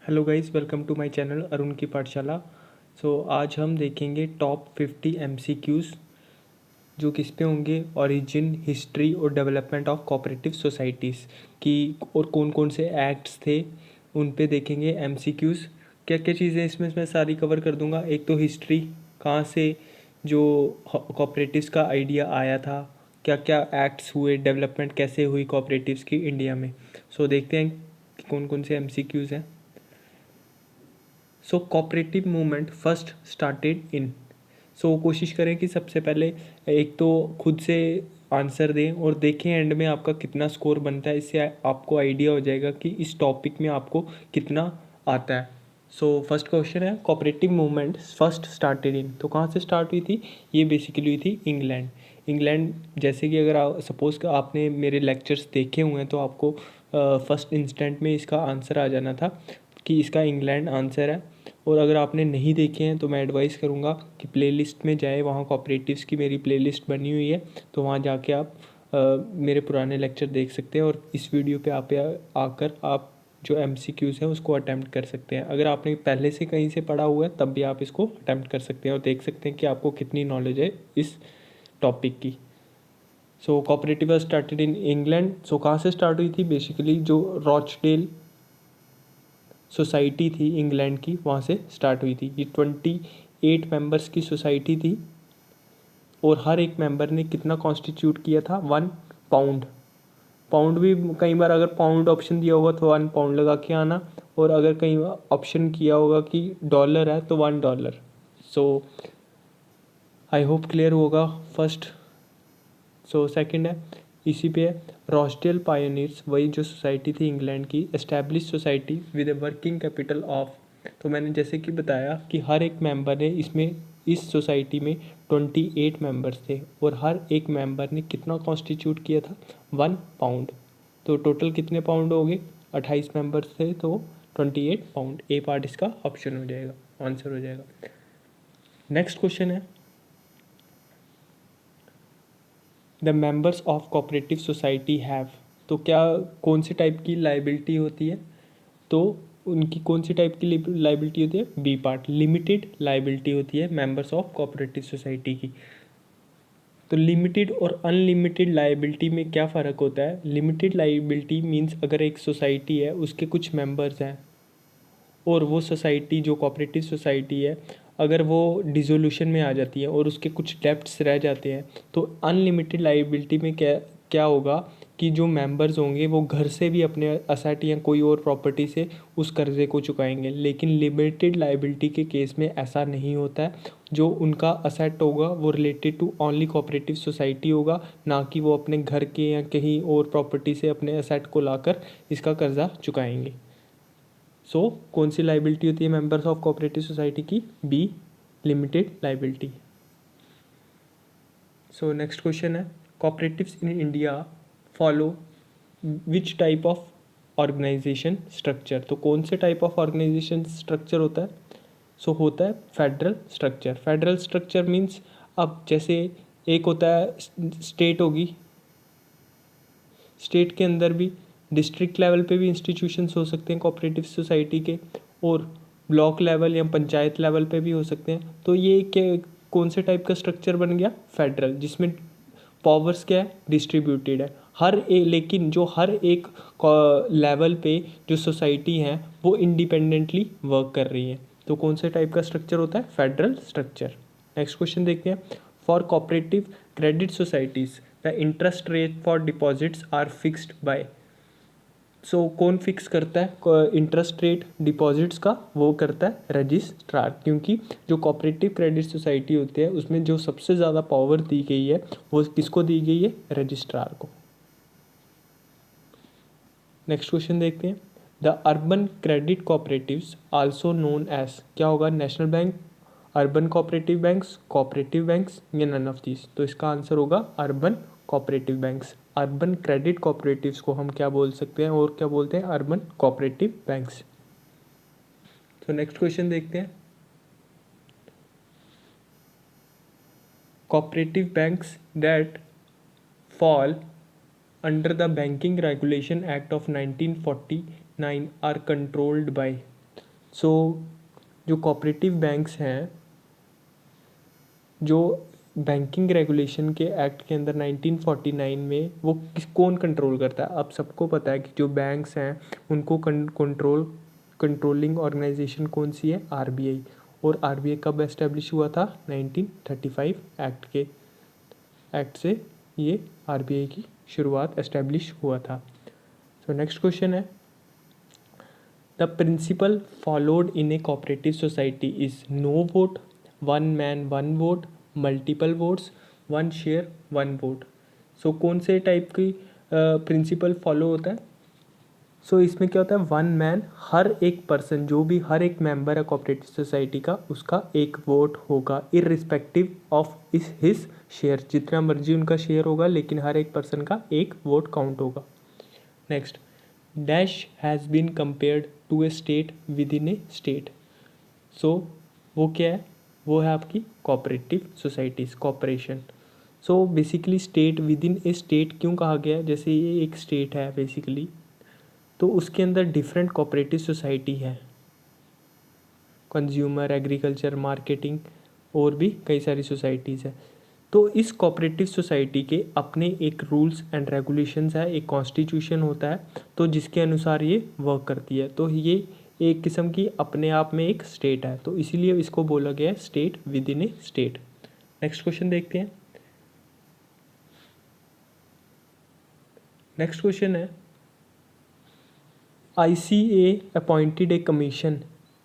Hello guys, welcome to my channel Arun की पाठशाला। आज हम देखेंगे टॉप 50 एमसीक्यूज़ जो किस पे होंगे, ओरिजिन, हिस्ट्री और डेवलपमेंट ऑफ कोऑपरेटिव सोसाइटीज़ की, और कौन कौन से एक्ट्स थे उन पे देखेंगे एमसीक्यूज़। क्या क्या चीज़ें इसमें मैं सारी कवर कर दूंगा। एक तो हिस्ट्री, कहाँ से जो कोऑपरेटिव्स का आइडिया आया था, क्या क्या एक्ट्स हुए, डेवलपमेंट कैसे हुई कोऑपरेटिव्स की इंडिया में। देखते हैं कि कौन कौन से एमसीक्यूज़ हैं। Cooperative movement first started in. कोशिश करें कि सबसे पहले एक तो खुद से आंसर दें और देखें एंड में आपका कितना स्कोर बनता है। इससे आपको आइडिया हो जाएगा कि इस टॉपिक में आपको कितना आता है। फर्स्ट क्वेश्चन है, cooperative movement first started in. तो कहाँ से स्टार्ट हुई थी? ये बेसिकली हुई थी इंग्लैंड। इंग्लैंड, जैसे कि अगर आप सपोज़ कि आपने मेरे लेक्चर्स देखे हुए हैं तो आपको फर्स्ट इंस्टेंट में इसका आंसर आ जाना था कि इसका इंग्लैंड आंसर है। और अगर आपने नहीं देखे हैं तो मैं एडवाइस करूँगा कि प्लेलिस्ट में जाए, वहाँ कोऑपरेटिव्स की मेरी प्लेलिस्ट बनी हुई है, तो वहाँ जाके आप मेरे पुराने लेक्चर देख सकते हैं और इस वीडियो पे आकर आप जो एमसीक्यूज़ हैं उसको अटैम्प्ट कर सकते हैं। अगर आपने पहले से कहीं से पढ़ा हुआ है तब भी आप इसको अटैम्प्ट कर सकते हैं और देख सकते हैं कि आपको कितनी नॉलेज है इस टॉपिक की। Cooperative started in England. कहाँ से स्टार्ट हुई थी? बेसिकली जो रॉचडेल सोसाइटी थी इंग्लैंड की, वहाँ से स्टार्ट हुई थी। ये 28 मेंबर्स की सोसाइटी थी और हर एक मेंबर ने कितना कॉन्स्टिट्यूट किया था? 1 पाउंड। पाउंड भी कई बार अगर पाउंड ऑप्शन दिया होगा तो 1 पाउंड लगा के आना, और अगर कहीं ऑप्शन किया होगा कि डॉलर है तो $1। आई होप क्लियर होगा फर्स्ट। सेकंड है, इसी पे है, रॉचडेल पायोनियर्स, वही जो सोसाइटी थी इंग्लैंड की, establish society with a working capital of. तो मैंने जैसे कि बताया कि हर एक मेंबर ने इसमें, इस सोसाइटी में 28 मेंबर्स थे और हर एक मेंबर ने कितना कॉन्स्टिट्यूट किया था? 1 पाउंड। तो टोटल कितने पाउंड हो गए? 28 मेंबर्स थे तो 28 पाउंड। ए पार्ट इसका ऑप्शन हो जाएगा, आंसर हो जाएगा। नेक्स्ट क्वेश्चन है, the members of cooperative society have. तो क्या, कौन सी टाइप की लाइबिलिटी होती है? तो उनकी कौन सी टाइप की लाइबिलिटी होती है? बी पार्ट, लिमिटेड लाइबिलिटी होती है मेंबर्स ऑफ कोऑपरेटिव सोसाइटी की। तो लिमिटेड और अनलिमिटेड लाइबिलिटी में क्या फ़र्क होता है? लिमिटेड लाइबिलिटी मीन्स अगर एक सोसाइटी है, उसके कुछ मेंबर्स हैं और वो सोसाइटी जो कोऑपरेटिव सोसाइटी है, अगर वो डिसोल्यूशन में आ जाती है और उसके कुछ डेप्ट्स रह जाते हैं, तो अनलिमिटेड लाइबिलिटी में क्या क्या होगा कि जो मेंबर्स होंगे वो घर से भी अपने असेट या कोई और प्रॉपर्टी से उस कर्ज़े को चुकाएंगे। लेकिन लिमिटेड लाइबिलिटी के केस में ऐसा नहीं होता है। जो उनका असेट होगा वो related to only cooperative society होगा, ना कि वो अपने घर के या कहीं और प्रॉपर्टी से अपने असेट को लाकर इसका कर्ज़ा चुकाएंगे। कौन सी लाइबिलिटी होती है मेंबर्स ऑफ कोऑपरेटिव सोसाइटी की? B, limited liability. Next question है, cooperatives in India follow which type of organisation structure. तो कौन से टाइप ऑफ ऑर्गेनाइजेशन स्ट्रक्चर होता है? होता है federal structure. Federal structure means, अब जैसे एक होता है स्टेट होगी, स्टेट के अंदर भी डिस्ट्रिक्ट लेवल पे भी इंस्टीट्यूशंस हो सकते हैं कोऑपरेटिव सोसाइटी के, और ब्लॉक लेवल या पंचायत लेवल पे भी हो सकते हैं। तो ये क्या, कौन से टाइप का स्ट्रक्चर बन गया? फेडरल, जिसमें पावर्स क्या है? डिस्ट्रीब्यूटेड है। लेकिन जो हर एक लेवल पे जो सोसाइटी हैं वो इंडिपेंडेंटली वर्क कर रही है। तो कौन से टाइप का स्ट्रक्चर होता है? Federal structure. नेक्स्ट क्वेश्चन देखते हैं, for cooperative credit societies the interest rate for deposits are fixed by. कौन फिक्स करता है इंटरेस्ट रेट डिपॉजिट्स का? वो करता है रजिस्ट्रार, क्योंकि जो कोऑपरेटिव क्रेडिट सोसाइटी होती है उसमें जो सबसे ज़्यादा पावर दी गई है वो किसको दी गई है? रजिस्ट्रार को। नेक्स्ट क्वेश्चन देखते हैं, the urban credit cooperatives also known as. क्या होगा? National bank, urban cooperative banks या नन ऑफ दीज। तो इसका आंसर होगा urban cooperative banks. Urban credit cooperatives को हम क्या बोल सकते हैं और क्या बोलते हैं? Urban cooperative banks. तो नेक्स्ट क्वेश्चन देखते हैं, cooperative banks that fall under the banking regulation act of 1949 are controlled by. So जो कोऑपरेटिव बैंक्स हैं, जो बैंकिंग रेगुलेशन के एक्ट के अंदर 1949 में वो कौन कंट्रोल करता है? अब सबको पता है कि जो बैंक्स हैं उनको कंट्रोलिंग ऑर्गेनाइजेशन कौन सी है? आरबीआई। और आरबीआई कब एस्टेब्लिश हुआ था? 1935 एक्ट से ये आरबीआई की शुरुआत एस्टेब्लिश हुआ था। सो नेक्स्ट क्वेश्चन है, the principle followed in a cooperative society is no vote, one man one vote, multiple votes, one share one vote. So कौन से टाइप की प्रिंसिपल फॉलो होता है? सो इसमें क्या होता है, वन मैन, हर एक पर्सन, जो भी हर एक मेंबर है कोऑपरेटिव सोसाइटी का, उसका एक वोट होगा इररिस्पेक्टिव ऑफ इस हिज शेयर। जितना मर्जी उनका शेयर होगा लेकिन हर एक पर्सन का एक वोट काउंट होगा। Next, dash has been compared to a state within a state. So वो क्या है? वो है आपकी cooperative societies, cooperation. So basically state within a state क्यों कहा गया है? जैसे ये एक स्टेट है बेसिकली, तो उसके अंदर डिफरेंट कोऑपरेटिव सोसाइटी है, कंज्यूमर, एग्रीकल्चर, मार्केटिंग, और भी कई सारी सोसाइटीज़ है। तो इस कोऑपरेटिव सोसाइटी के अपने एक रूल्स एंड रेगुलेशंस है, एक कॉन्स्टिट्यूशन होता है, तो जिसके अनुसार ये वर्क करती है। तो ये एक किस्म की अपने आप में एक स्टेट है, तो इसीलिए इसको बोला गया है state within a state. Next question देखते हैं। नेक्स्ट क्वेश्चन है, ICA appointed a commission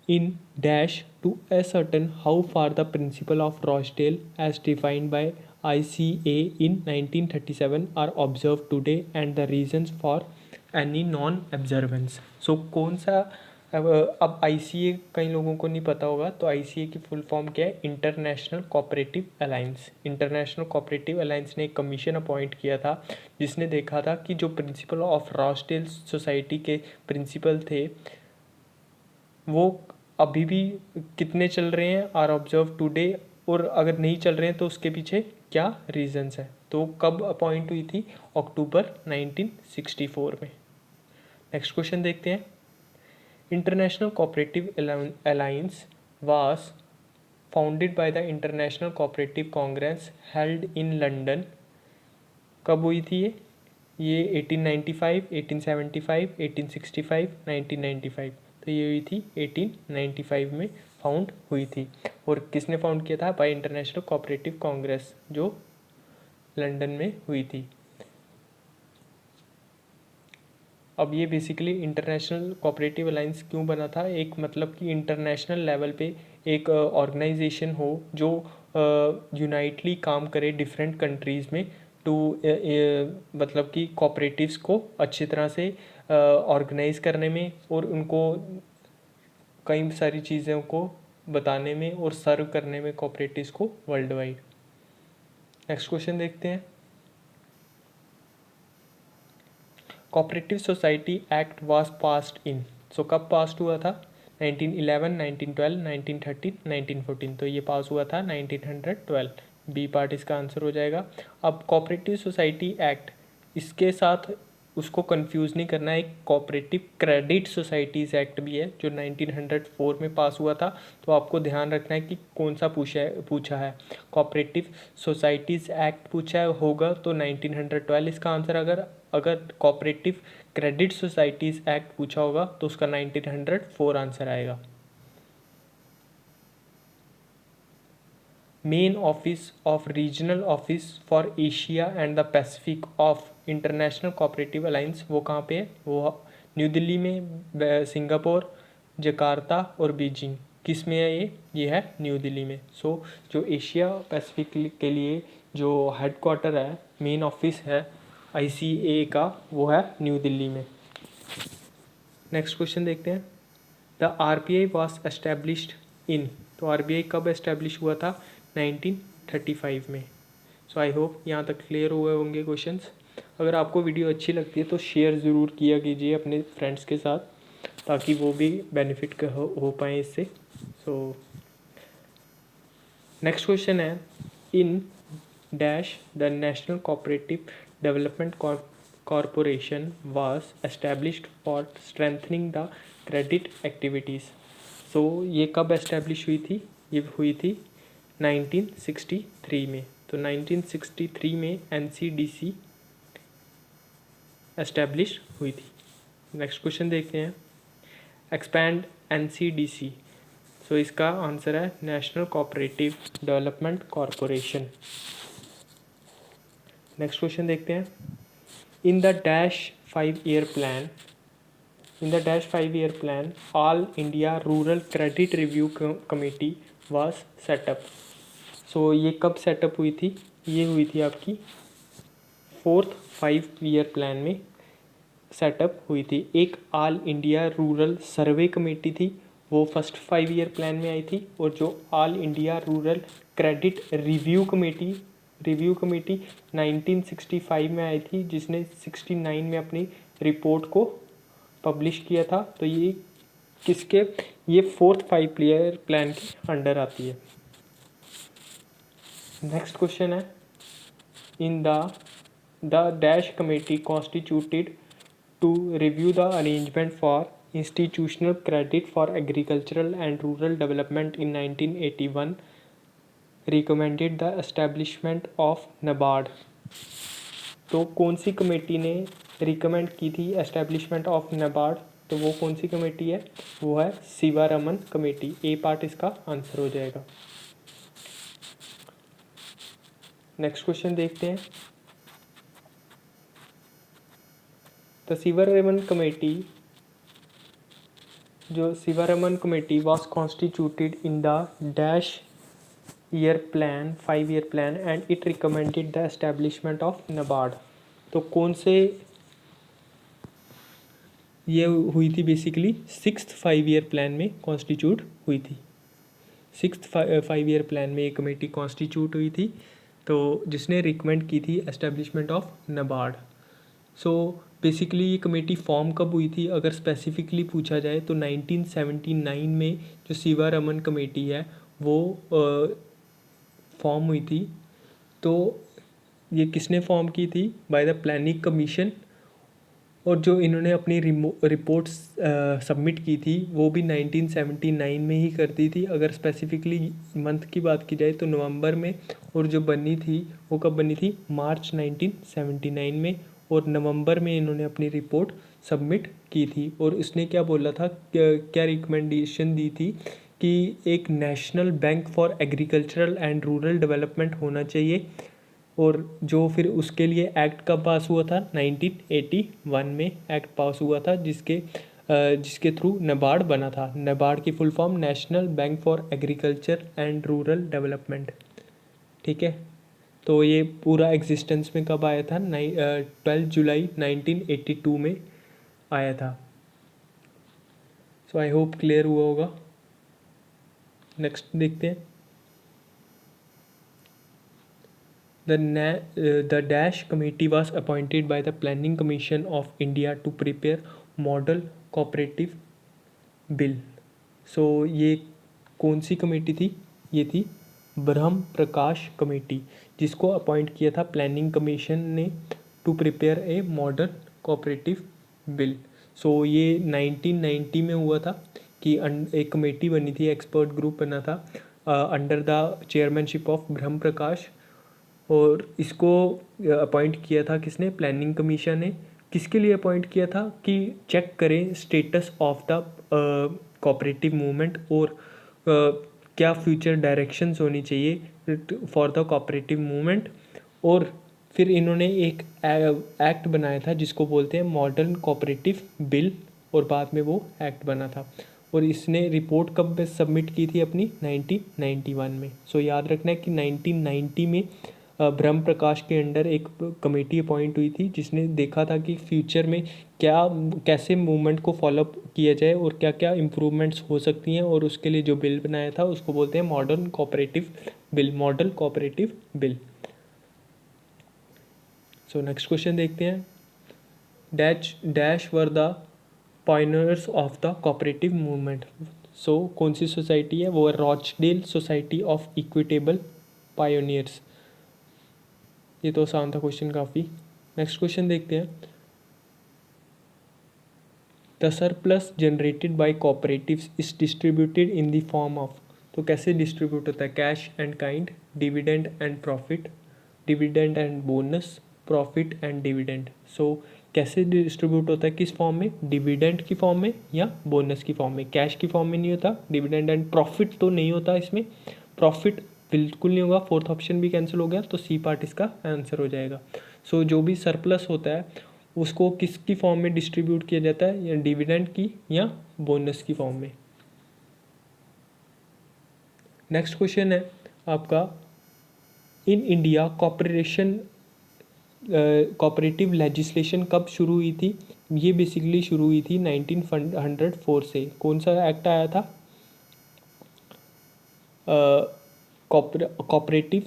in dash to ascertain how far the principle of Rochdale as defined by ICA in 1937 are observed today and the reasons for any non-observance। So कौन सा, अब ICA कई लोगों को नहीं पता होगा, तो ICA की फुल फॉर्म क्या है? International cooperative alliance. International cooperative alliance ने एक कमीशन अपॉइंट किया था जिसने देखा था कि जो प्रिंसिपल ऑफ रॉसडेल सोसाइटी के प्रिंसिपल थे वो अभी भी कितने चल रहे हैं, आर ऑब्जर्व टुडे, और अगर नहीं चल रहे हैं तो उसके पीछे क्या रीजंस है। तो कब अपॉइंट हुई थी? अक्टूबर 1964 में। नेक्स्ट क्वेश्चन देखते हैं। International cooperative alliance was founded by the international cooperative Congress held in London. कब हुई थी ये 1895, 1875, 1865, 1995। तो ये हुई थी 1895 में फाउंड हुई थी। और किसने फाउंड किया था? बाय इंटरनेशनल कोऑपरेटिव कांग्रेस, जो लंदन में हुई थी। अब ये बेसिकली इंटरनेशनल कोऑपरेटिव अलायंस क्यों बना था? एक मतलब कि इंटरनेशनल लेवल पे एक ऑर्गेनाइजेशन हो जो यूनाइटली काम करे डिफरेंट कंट्रीज़ में, टू मतलब कि कोऑपरेटिव्स को अच्छी तरह से ऑर्गेनाइज करने में और उनको कई सारी चीज़ों को बताने में और सर्व करने में कोऑपरेटिव्स को वर्ल्ड वाइड। नेक्स्ट क्वेश्चन देखते हैं। Cooperative society act was passed in. So कब पास हुआ था? 1911, 1912, 1913, 1914। तो ये पास हुआ था 1912। बी पार्ट इसका आंसर हो जाएगा। अब कोऑपरेटिव सोसाइटी एक्ट, इसके साथ उसको कंफ्यूज नहीं करना है, एक कोऑपरेटिव क्रेडिट सोसाइटीज़ एक्ट भी है जो 1904 में पास हुआ था। तो आपको ध्यान रखना है कि कौन सा पूछा है। कोऑपरेटिव सोसाइटीज़ एक्ट पूछा होगा तो 1912 इसका आंसर। अगर कोऑपरेटिव क्रेडिट सोसाइटीज़ एक्ट पूछा होगा तो उसका 1904 आंसर आएगा। Main office of regional office for Asia and the Pacific of international cooperative alliance वो कहाँ पे है? वो न्यू दिल्ली में, सिंगापुर, जकार्ता और बीजिंग। किस में है ये है न्यू दिल्ली में। सो जो एशिया पैसिफिक के लिए जो हेडक्वार्टर है, मेन ऑफिस है ICA का, वो है न्यू दिल्ली में। नेक्स्ट क्वेश्चन देखते हैं। द RBI वॉज एस्टेब्लिश्ड इन। तो RBI कब एस्टेब्लिश हुआ था? 1935 में। सो आई होप यहाँ तक क्लियर हुए होंगे क्वेश्चंस। अगर आपको वीडियो अच्छी लगती है तो शेयर ज़रूर किया कीजिए अपने फ्रेंड्स के साथ, ताकि वो भी बेनिफिट हो पाए इससे। सो नेक्स्ट क्वेश्चन है, in dash the national cooperative development corporation was established for strengthening the credit activities. So ये कब एस्टेब्लिश हुई थी? ये हुई थी 1963 में। तो 1963 में NCDC एस्टेब्लिश हुई थी। नेक्स्ट क्वेश्चन देखते हैं, एक्सपैंड NCDC। सो इसका आंसर है national cooperative development corporation. Next question देखते हैं, in the dash 5 year plan, in the dash 5 year plan all India rural credit review committee was set up. So ये कब सेटअप हुई थी? ये हुई थी आपकी 4th 5 ईयर प्लान में सेटअप हुई थी। एक ऑल इंडिया रूरल सर्वे कमेटी थी, वो फर्स्ट 5 ईयर प्लान में आई थी। और जो all India rural credit review committee 1965 में आई थी, जिसने 69 में अपनी रिपोर्ट को पब्लिश किया था। तो ये किसके, ये 4th 5 ईयर प्लान के अंडर आती है। नेक्स्ट क्वेश्चन है, इन the dash committee constituted to review the arrangement for institutional credit for agricultural and rural development in 1981 recommended the establishment of NABARD। तो कौन सी कमेटी ने रिकमेंड की थी एस्टेब्लिशमेंट ऑफ NABARD? तो वो कौन सी कमेटी है? वो है शिवारमन कमेटी। ए पार्ट इसका आंसर हो जाएगा। नेक्स्ट क्वेश्चन देखते हैं, The Sivaram Committee was constituted in the dash year plan 5 year plan and it recommended the establishment of NABARD। तो कौन से, ये हुई थी बेसिकली 6th 5 ईयर प्लान में कॉन्स्टिट्यूट हुई थी। 6th 5 ईयर प्लान में एक कमेटी कॉन्स्टिट्यूट हुई थी, तो जिसने रिकमेंड की थी establishment of NABARD। So basically ये कमेटी फॉर्म कब हुई थी? अगर स्पेसिफिकली पूछा जाए तो 1979 में जो शिवारमन कमेटी है वो फॉर्म हुई थी। तो ये किसने फॉर्म की थी? By the planning commission. और जो इन्होंने अपनी रिपोर्ट्स सबमिट की थी वो भी 1979 में ही कर दी थी। अगर स्पेसिफिकली मंथ की बात की जाए तो नवंबर में, और जो बनी थी वो कब बनी थी? मार्च 1979 में। और नवंबर में इन्होंने अपनी रिपोर्ट सबमिट की थी। और इसने क्या बोला था, क्या रिकमेंडेशन दी थी कि एक national bank for agricultural and rural development होना चाहिए। और जो फिर उसके लिए एक्ट कब पास हुआ था? 1981 में एक्ट पास हुआ था, जिसके थ्रू NABARD बना था। NABARD की full form national bank for agriculture and rural development. ठीक है, तो ये पूरा एग्जिस्टेंस में कब आया था? 12 जुलाई 1982 में आया था। सो आई होप क्लियर हुआ होगा। नेक्स्ट देखते हैं, The Dash Committee was appointed by the Planning Commission of India to prepare Model Cooperative Bill। सो ये कौन सी कमेटी थी? ये थी ब्रह्म प्रकाश कमेटी, जिसको अपॉइंट किया था प्लानिंग कमीशन ने to prepare a model cooperative bill. So ये 1990 में हुआ था कि एक कमेटी बनी थी, एक्सपर्ट ग्रुप बना था अंडर द चेयरमैनशिप ऑफ ब्रह्म प्रकाश। और इसको अपॉइंट किया था किसने? प्लानिंग कमीशन ने। किसके लिए अपॉइंट किया था? कि चेक करें status of the cooperative movement, और क्या फ्यूचर डायरेक्शंस होनी चाहिए फॉर द कोऑपरेटिव मूवमेंट। और फिर इन्होंने एक एक्ट बनाया था जिसको बोलते हैं मॉडर्न कोऑपरेटिव बिल, और बाद में वो एक्ट बना था। और इसने रिपोर्ट कब सबमिट की थी अपनी? 1991 में। सो याद रखना है कि 1990 में ब्रह्म प्रकाश के अंडर एक कमेटी अपॉइंट हुई थी, जिसने देखा था कि फ्यूचर में कैसे मूवमेंट को फॉलोअप किया जाए और क्या क्या इम्प्रूवमेंट्स हो सकती हैं। और उसके लिए जो बिल बनाया था उसको बोलते हैं modern cooperative bill, model cooperative bill. So next question देखते हैं, dash were the pioneers of the cooperative movement. So कौन सी सोसाइटी है? वो है Rochdale society of equitable pioneers. ये तो आसान था क्वेश्चन काफ़ी। नेक्स्ट क्वेश्चन देखते हैं, the surplus generated by cooperatives is distributed in the form of, तो कैसे डिस्ट्रीब्यूट होता है, cash and kind, dividend and profit, dividend and bonus, profit and dividend. So कैसे डिस्ट्रीब्यूट होता है, किस फॉर्म में, डिविडेंड की फॉर्म में या बोनस की फॉर्म में, कैश की फॉर्म में नहीं होता, डिविडेंड एंड प्रॉफिट तो नहीं होता इसमें, प्रॉफिट बिल्कुल नहीं होगा, फोर्थ ऑप्शन भी कैंसिल हो गया, तो सी पार्ट इसका आंसर हो जाएगा। सो जो भी सरप्लस होता है उसको किसकी फॉर्म में डिस्ट्रीब्यूट किया जाता है, या डिविडेंड की या बोनस की फॉर्म में। नेक्स्ट क्वेश्चन है आपका, इन इंडिया कॉपरेटिव लेजिस्लेशन कब शुरू हुई थी। ये बेसिकली शुरू हुई थी 1904 से। कौन सा एक्ट आया था, cooperative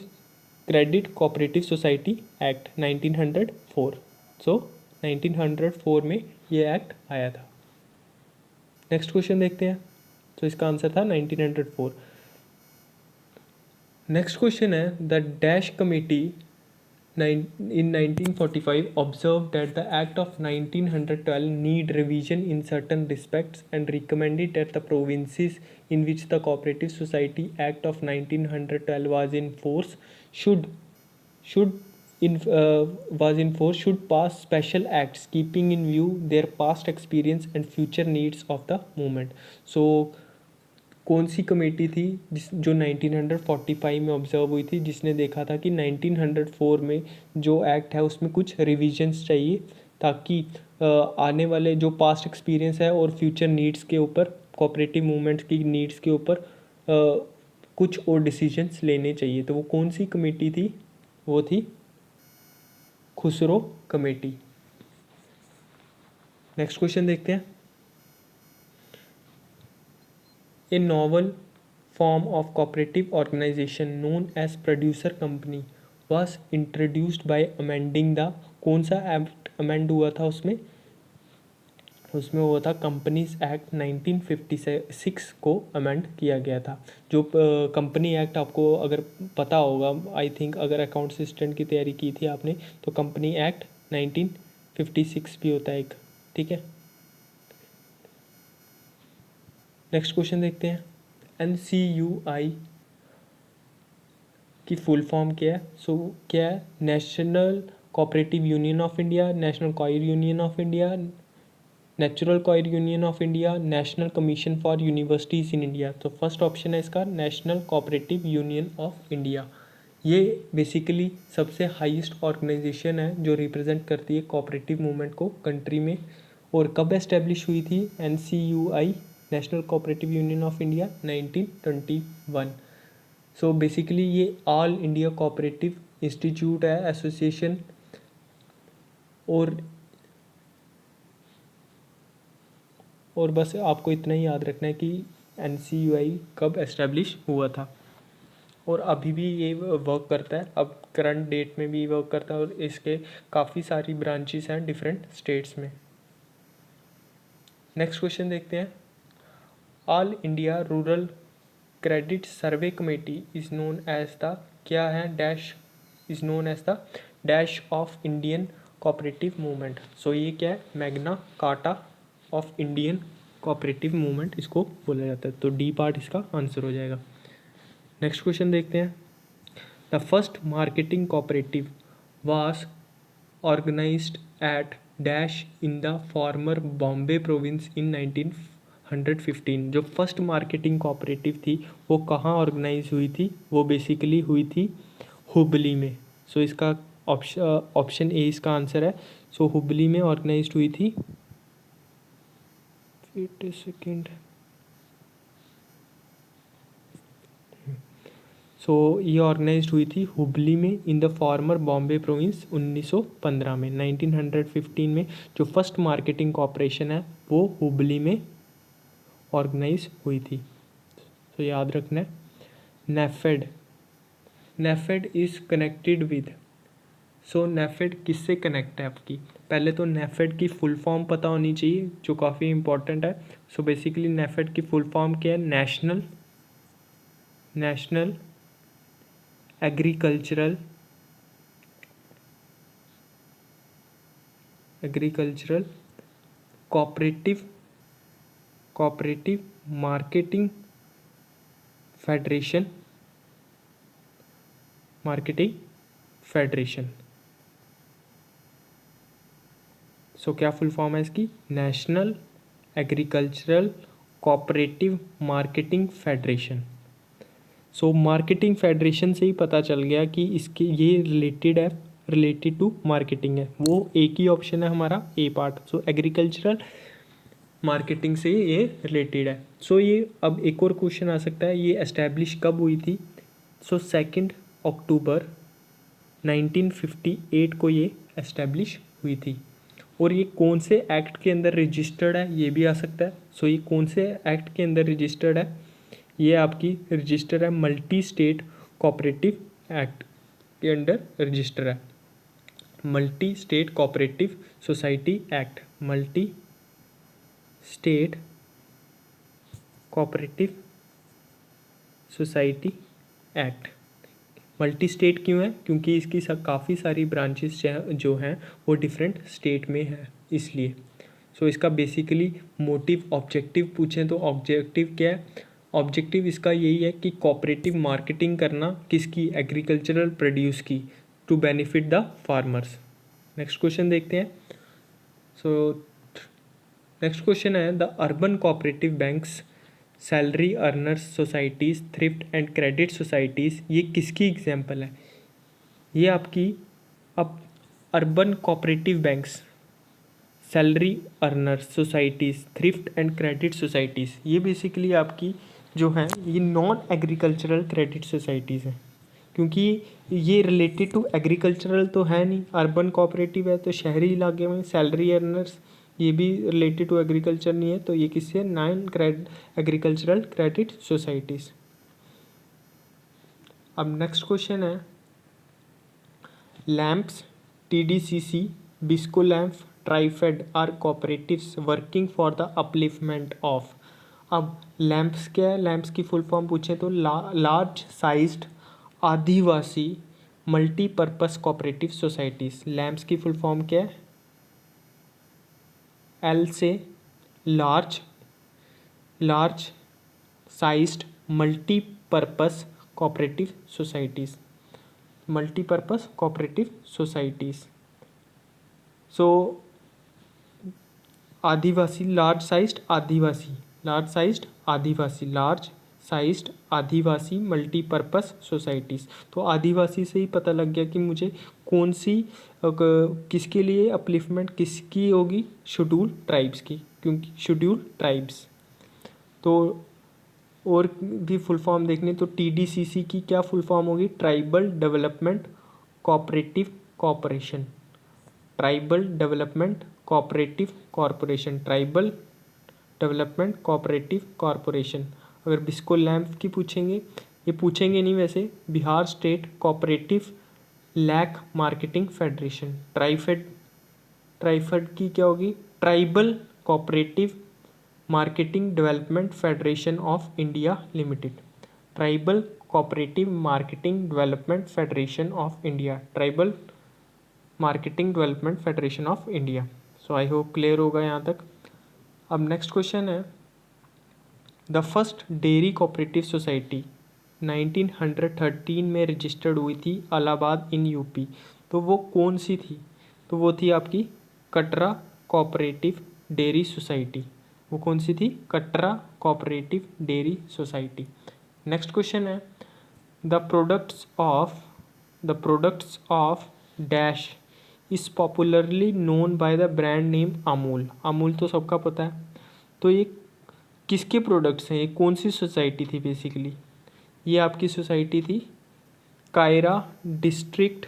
credit cooperative society act 1904। सो 1904 में ये एक्ट आया था। नेक्स्ट क्वेश्चन देखते हैं, तो इसका आंसर था 1904। नेक्स्ट क्वेश्चन है, the dash committee in 1945 observed that the Act of 1912 need revision in certain respects and recommended that the provinces in which the Cooperative Society Act of 1912 was in force should pass special acts keeping in view their past experience and future needs of the movement. So कौन सी committee थी जो 1945 में observe हुई थी, जिसने देखा था कि 1904 में जो एक्ट है उसमें कुछ रिविजन्स चाहिए, ताकि आने वाले जो पास्ट एक्सपीरियंस है और फ्यूचर नीड्स के ऊपर, कोऑपरेटिव मूवमेंट्स की नीड्स के ऊपर कुछ और डिसीजंस लेने चाहिए। तो वो कौन सी कमेटी थी, वो थी खुसरो कमेटी। नेक्स्ट क्वेश्चन देखते हैं, A novel form of cooperative organization known as producer company was introduced by amending the, कौन सा एक्ट अमेंड हुआ था उसमें, उसमें हुआ था कंपनीज एक्ट 1956 को अमेंड किया गया था। जो कंपनी एक्ट आपको अगर पता होगा, आई थिंक अगर अकाउंट असिस्टेंट की तैयारी की थी आपने, तो कंपनी एक्ट 1956 भी होता है एक, ठीक है। नेक्स्ट क्वेश्चन देखते हैं, NCUI की फुल फॉर्म क्या है। सो क्या है, national cooperative union of India, national coir union of India, natural coir union of India, national commission for universities in India. तो फर्स्ट ऑप्शन है इसका national cooperative union of India. ये basically सबसे highest organisation है जो represent करती है cooperative movement को कंट्री में। और कब एस्टेब्लिश हुई थी NCUI, national cooperative union of India, 1921। So basically ये ऑल इंडिया कोऑपरेटिव इंस्टीट्यूट है, एसोसिएशन। और बस आपको इतना ही याद रखना है कि NCUI कब एस्टेब्लिश हुआ था, और अभी भी ये वर्क करता है, अब करंट डेट में भी वर्क करता है, और इसके काफ़ी सारी ब्रांचेस हैं डिफरेंट स्टेट्स में। नेक्स्ट क्वेश्चन देखते हैं, all India rural credit survey committee is known as the, क्या है, dash is known as the dash of Indian cooperative movement. So ये क्या है, Magna Carta of Indian cooperative movement इसको बोला जाता है। तो डी पार्ट इसका आंसर हो जाएगा। नेक्स्ट क्वेश्चन देखते हैं, the first marketing cooperative was organised at dash in the former Bombay province in 1915। जो फर्स्ट मार्केटिंग कोऑपरेटिव थी वो कहाँ ऑर्गेनाइज हुई थी, वो बेसिकली हुई थी हुबली में। सो इसका ऑप्शन ए इसका आंसर है। सो हुबली में ऑर्गेनाइज हुई थी, वेट ए सेकेंड, सो ये ऑर्गेनाइज हुई थी हुबली में इन द फॉर्मर बॉम्बे प्रोविंस 1915 में। 1915 में जो फर्स्ट मार्केटिंग कॉर्पोरेशन है वो हुबली में ऑर्गेनाइज हुई थी। तो याद रखना है। NAFED, NAFED is connected with, so NAFED किससे कनेक्ट है आपकी, पहले तो नेफेड की फुल फॉर्म पता होनी चाहिए जो काफ़ी इंपॉर्टेंट है। सो बेसिकली नेफेड की फुल फॉर्म क्या है, national agricultural cooperative cooperative marketing federation, so क्या फुल फॉर्म है इसकी? National agricultural cooperative marketing federation. So marketing federation से ही पता चल गया कि इसके ये रिलेटेड टू मार्केटिंग है, वो एक ही ऑप्शन है हमारा ए पार्ट। सो एग्रीकल्चरल मार्केटिंग से ये रिलेटेड है। सो ये अब एक और क्वेश्चन आ सकता है, ये एस्टैब्लिश कब हुई थी? सो 2 अक्टूबर 1958 को ये एस्टैब्लिश हुई थी। और ये कौन से एक्ट के अंदर रजिस्टर्ड है, ये भी आ सकता है। सो ये कौन से एक्ट के अंदर रजिस्टर्ड है? ये आपकी रजिस्टर है मल्टी स्टेट कोऑपरेटिव एक्ट के अंडर रजिस्टर है। Multi state cooperative society act, multi state cooperative society act. Multi state क्यों है? क्योंकि इसकी काफ़ी सारी ब्रांचेस जो हैं वो डिफरेंट स्टेट में है, इसलिए। सो इसका बेसिकली मोटिव, ऑब्जेक्टिव पूछें तो ऑब्जेक्टिव क्या है? ऑब्जेक्टिव इसका यही है कि कोऑपरेटिव मार्केटिंग करना, किसकी? एग्रीकल्चरल प्रोड्यूस की, to benefit the farmers. Next question देखते हैं। सो नेक्स्ट क्वेश्चन है, the urban cooperative banks, salary earners societies, thrift and credit societies, ये किसकी एग्जाम्पल है? ये आपकी अब urban cooperative banks, salary earners societies, thrift and credit societies, ये बेसिकली आपकी जो हैं ये नॉन एग्रीकल्चरल क्रेडिट सोसाइटीज़ हैं, क्योंकि ये रिलेटेड टू एग्रीकल्चरल तो है नहीं। अर्बन कोऑपरेटिव है तो शहरी इलाके में, सैलरी अर्नर्स ये भी रिलेटेड टू एग्रीकल्चर नहीं है, तो ये किससे? Non agricultural credit societies. अब नेक्स्ट क्वेश्चन है, LAMPS, TDCC, BISCO lamp, TRIFED are cooperatives working for the upliftment of. अब लैंप्स क्या है? लैंप्स की फुल फॉर्म पूछे तो large sized Adivasi multipurpose cooperative societies. LAMPS की फुल फॉर्म क्या है? L से large sized multipurpose cooperative societies, multipurpose cooperative societies. So Adivasi, large sized Adivasi multipurpose societies. तो आदिवासी से ही पता लग गया कि मुझे कौन सी किसके लिए अपलिफ्टमेंट किसकी होगी? शेड्यूल ट्राइब्स की, क्योंकि शेड्यूल ट्राइब्स। तो और भी फुल फॉर्म देखने तो TDCC की क्या फुल फॉर्म होगी? Tribal development cooperative corporation, tribal development cooperative corporation, tribal development cooperative corporation. अगर बिस्को लैंप की पूछेंगे, ये पूछेंगे नहीं वैसे, Bihar state cooperative lac marketing federation. TRIFED की क्या होगी? Tribal cooperative marketing development federation of India limited, tribal cooperative marketing development federation of India, tribal marketing development federation of India. So I hope clear होगा यहाँ तक। अब नेक्स्ट क्वेश्चन है, the first dairy cooperative society 1913 में registered हुई थी Allahabad in UP. तो वो कौन सी थी? तो वो थी आपकी कटरा कोऑपरेटिव डेयरी सोसाइटी। वो कौन सी थी? Katra cooperative dairy society. Next question है, the products of dash is popularly known by the brand name Amul. Amul तो सबका पता है। तो ये किसके प्रोडक्ट्स हैं? ये कौन सी सोसाइटी थी बेसिकली? ये आपकी सोसाइटी थी कायरा डिस्ट्रिक्ट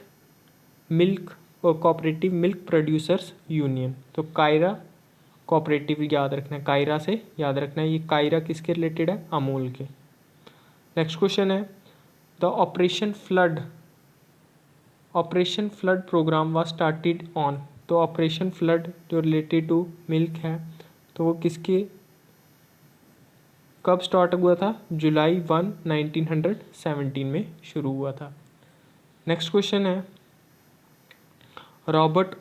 मिल्क और कोऑपरेटिव मिल्क प्रोड्यूसर्स यूनियन। तो कायरा कोऑपरेटिव याद रखना है, कायरा से याद रखना है। ये कायरा किसके रिलेटेड है? अमूल के। नेक्स्ट क्वेश्चन है, the operation flood program was started on. तो ऑपरेशन फ्लड जो रिलेटेड टू मिल्क है, तो वो किसके कब स्टार्ट हुआ था? जुलाई 1, 1917 में शुरू हुआ था। नेक्स्ट क्वेश्चन है, रॉबर्ट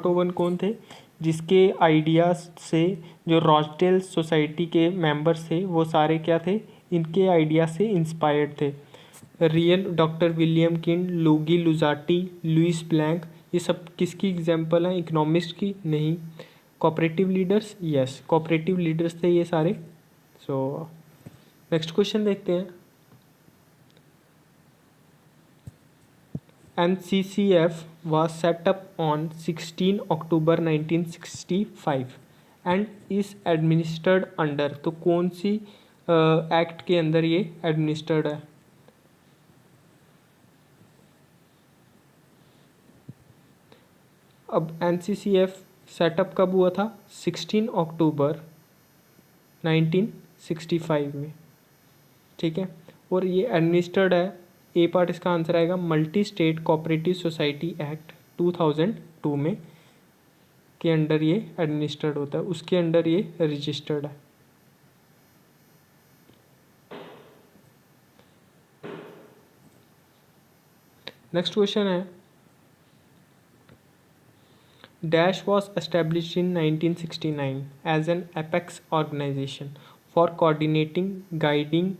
ओवन कौन थे? जिसके आइडियाज़ से जो रॉचडेल सोसाइटी के मेंबर्स थे वो सारे क्या थे, इनके आइडिया से इंस्पायर्ड थे। रियल doctor William King, Luigi Luzzatti, Louis Blanc, ये सब किसकी एग्जाम्पल हैं, इकोनॉमिस्ट की? नहीं। Cooperative leaders, yes cooperative leaders थे ये सारे। सो नेक्स्ट क्वेश्चन देखते हैं। NCCF was set up on 16 October 1965 and is administered under, तो कौन सी एक्ट के अंदर ये एडमिनिस्टर्ड है? अब NCCF सेटअप कब हुआ था? 16 अक्टूबर 1965 में, ठीक है। और ये एडमिनिस्टर्ड है, ए पार्ट इसका आंसर आएगा multi state cooperative society act 2002 में के अंडर ये एडमिनिस्टर्ड होता है, उसके अंडर ये रजिस्टर्ड है। नेक्स्ट क्वेश्चन है, dash was established in 1969 as an apex organisation for coordinating, guiding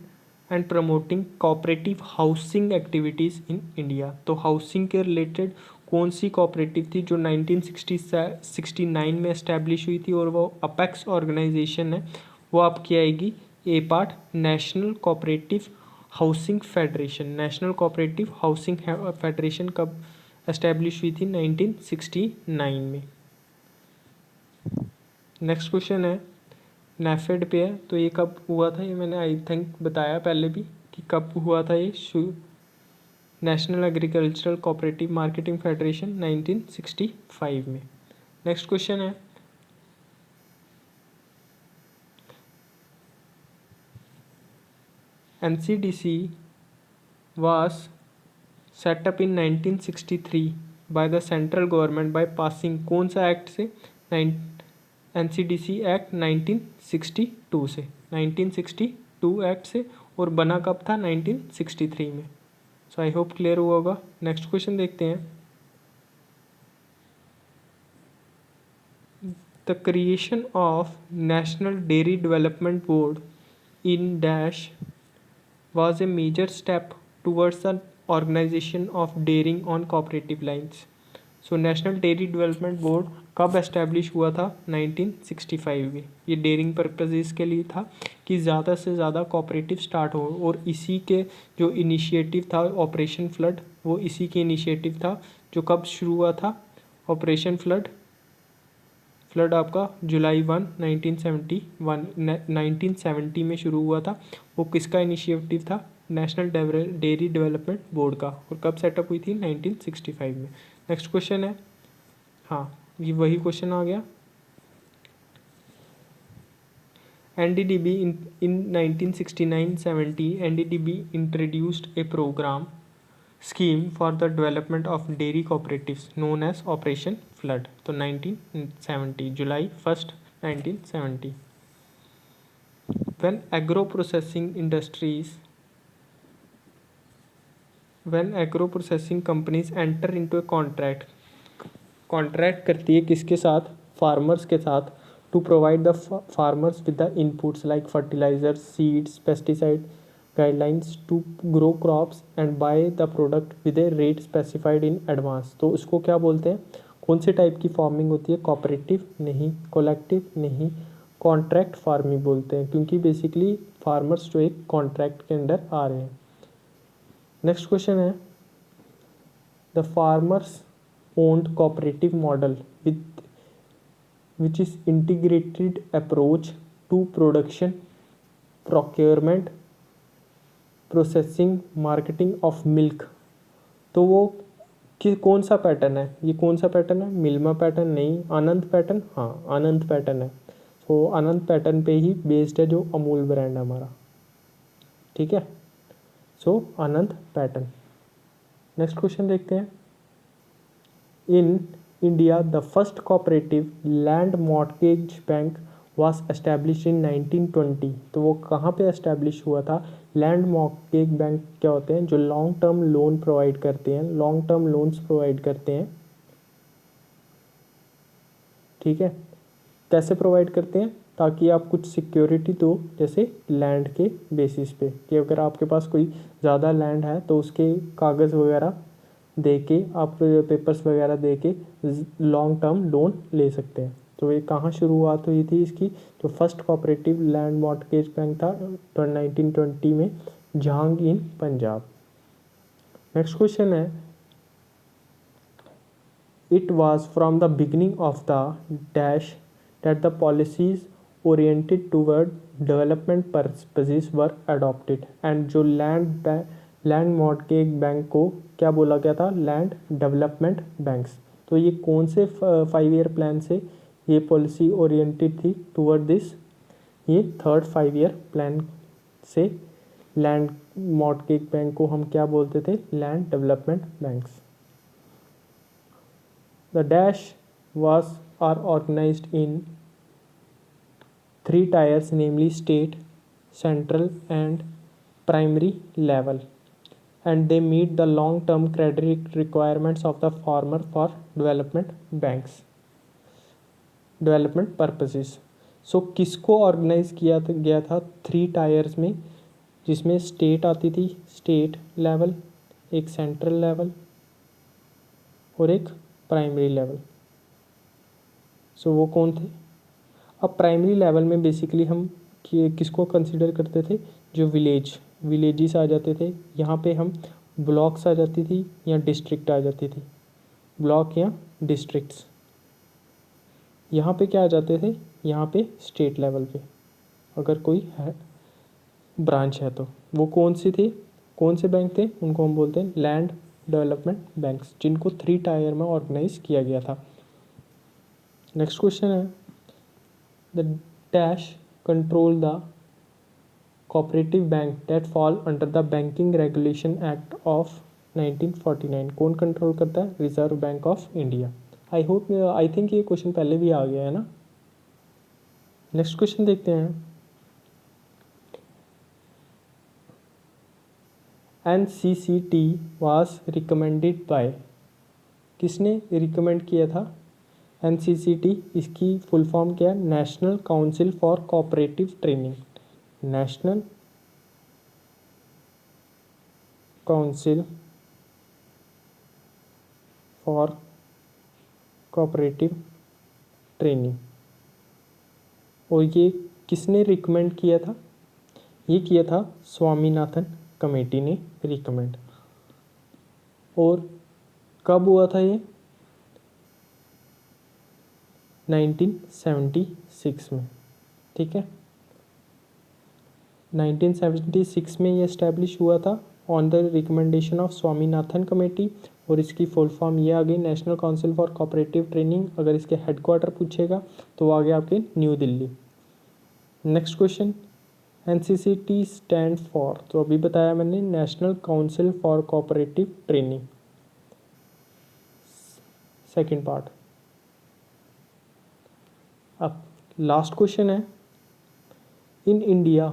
and promoting cooperative housing activities in India. तो हाउसिंग के रिलेटेड कौन सी कोऑपरेटिव थी जो 1969 में एस्टैब्लिश हुई थी और वो अपेक्स ऑर्गेनाइजेशन है? वो आपकी आएगी A part, national cooperative housing federation. National cooperative housing federation कब एस्टैब्लिश हुई थी? 1969 में। नेक्स्ट क्वेश्चन है, नेफेड पे है, तो ये कब हुआ था? ये मैंने आई थिंक बताया पहले भी कि कब हुआ था ये national agricultural cooperative marketing federation 1965 में। नेक्स्ट क्वेश्चन है, NCDC was set up in 1963 by the central government by passing कौन सा एक्ट से? NCDC एक्ट 1962 से, 1962 एक्ट से, और बना कब था? 1963 में। सो आई होप क्लियर हुआ होगा। नेक्स्ट क्वेश्चन देखते हैं, the creation of national dairy development board in dash was a major step towards the organization of dairying on cooperative lines. So national dairy development board कब establish हुआ था? 1965 में। ये dairying purposes के लिए था कि ज़्यादा से ज़्यादा कोऑपरेटिव स्टार्ट हो, और इसी के जो इनिशिएटिव था ऑपरेशन फ्लड, वो इसी के इनिशिएटिव था जो कब शुरू हुआ था? ऑपरेशन फ्लड आपका जुलाई 1 1970 में शुरू हुआ था। वो किसका इनिशिएटिव था? नेशनल डेयरी डेवलपमेंट बोर्ड का। और कब सेटअप हुई थी? 1965 में। नेक्स्ट क्वेश्चन है, हाँ ये वही क्वेश्चन आ गया। NDDB in 1969-70 NDDB introduced a program scheme for the development of dairy cooperatives known as Operation Flood. तो 1970 जुलाई 1 1970 when agro processing companies enter into a contract करती है किसके साथ? फार्मर्स के साथ, to provide the farmers with the inputs like fertilizers, seeds, pesticide guidelines to grow crops and buy the product with a rate specified in advance. तो उसको क्या बोलते हैं? कौन से टाइप की फार्मिंग होती है? कोऑपरेटिव नहीं, कोलेक्टिव नहीं, कॉन्ट्रैक्ट फार्मिंग बोलते हैं, क्योंकि बेसिकली फार्मर्स जो एक कॉन्ट्रैक्ट के अंडर आ रहे हैं। नेक्स्ट क्वेश्चन है, the farmers owned cooperative model with which is integrated approach to production, procurement, processing, marketing of milk. तो वो कौन सा पैटर्न है? ये कौन सा पैटर्न है? मिल्मा पैटर्न नहीं, आनंद पैटर्न, हाँ आनंद पैटर्न है। तो आनंद पैटर्न पे ही बेस्ड है जो अमूल ब्रांड है हमारा, ठीक है। सो आनंद पैटर्न। नेक्स्ट क्वेश्चन देखते हैं, इन India, the first cooperative land mortgage bank was established in 1920. तो वो कहाँ पे एस्टैब्लिश हुआ था? लैंड मॉर्गेज बैंक क्या होते हैं? जो लॉन्ग टर्म लोन प्रोवाइड करते हैं, लॉन्ग टर्म लोन्स प्रोवाइड करते हैं, ठीक है। कैसे प्रोवाइड करते हैं? ताकि आप कुछ सिक्योरिटी दो, जैसे लैंड के बेसिस पे, कि अगर आपके पास कोई ज़्यादा लैंड है तो उसके कागज़ वगैरह दे के, आप पेपर्स वगैरह दे के लॉन्ग टर्म लोन ले सकते हैं। तो ये कहाँ शुरुआत हुई थी इसकी? जो first cooperative land mortgage bank था 1920 में, झांग इन पंजाब। नेक्स्ट क्वेश्चन है, it was from the beginning of the dash that the policies oriented toward development purposes were adopted, and जो लैंड मॉर्टगेज बैंक को क्या बोला गया था? Land development banks. तो ये कौन से 5 ईयर प्लान से ये पॉलिसी ओरिएंटेड थी टूवर्ड दिस? ये थर्ड 5 ईयर प्लान से लैंड मॉर्टगेज बैंक को हम क्या बोलते थे? Land development banks. The dash are organized in 3 tiers, namely state, central and primary level, and they meet the long-term credit requirements of the farmer for development purposes. So किसको organise किया गया था 3 tyres में, जिसमें state आती थी, state level, एक central level और एक प्राइमरी लेवल। सो वो कौन थे? अब प्राइमरी लेवल में बेसिकली हम किसको कंसिडर करते थे? जो विलेजेस आ जाते थे, यहाँ पे हम ब्लॉक्स आ जाती थी या डिस्ट्रिक्ट आ जाती थी, ब्लॉक या डिस्ट्रिक्ट्स। यहाँ पे क्या आ जाते थे? यहाँ पे स्टेट लेवल पे अगर कोई है ब्रांच है तो वो कौन से बैंक थे? उनको हम बोलते हैं लैंड डेवलपमेंट बैंक्स, जिनको 3 टायर में ऑर्गेनाइज किया गया था। नेक्स्ट क्वेश्चन है, the dash control the cooperative bank that fall under the banking regulation act of 1949। कौन कंट्रोल करता है? Reserve bank of India. I think ये क्वेश्चन पहले भी आ गया है ना। नेक्स्ट क्वेश्चन देखते हैं, NCCT was recommended by, किसने रिकमेंड किया था NCCT? इसकी फुल फॉर्म क्या है? National council for cooperative training. National council for cooperative training. और ये किसने रिकमेंड किया था? ये किया था स्वामीनाथन कमेटी ने रिकमेंड। और कब हुआ था ये? 1976 में, ठीक है। 1976 में ये इस्टेब्लिश हुआ था on the recommendation of Swaminathan committee. और इसकी फुल फॉर्म ये आ गई national council for cooperative training. अगर इसके हेडक्वार्टर पूछेगा तो वो आ गया आपके New Delhi. Next question, NCCT stand for, तो अभी बताया मैंने, national council for cooperative training. Second part. अब लास्ट क्वेश्चन है, in India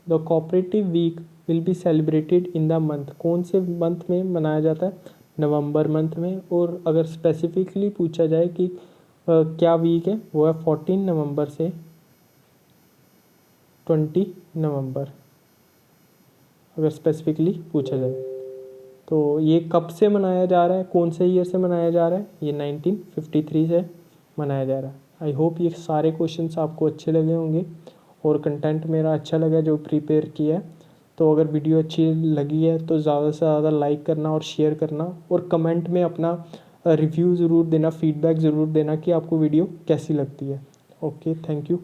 the cooperative week will be celebrated in the month. कौन से मंथ में मनाया जाता है? नवंबर मंथ में। और अगर स्पेसिफिकली पूछा जाए कि क्या वीक है, वो है 14 नवंबर से 20 नवंबर, अगर स्पेसिफिकली पूछा जाए। तो ये कब से मनाया जा रहा है, कौन से ईयर से मनाया जा रहा है? ये 1953 से मनाया जा रहा है। आई होप ये सारे क्वेश्चंस आपको अच्छे लगे होंगे और कंटेंट मेरा अच्छा लगा जो प्रिपेयर किया है। तो अगर वीडियो अच्छी लगी है तो ज़्यादा से ज़्यादा लाइक करना और शेयर करना, और कमेंट में अपना रिव्यू ज़रूर देना, फीडबैक ज़रूर देना कि आपको वीडियो कैसी लगती है। Okay, thank you.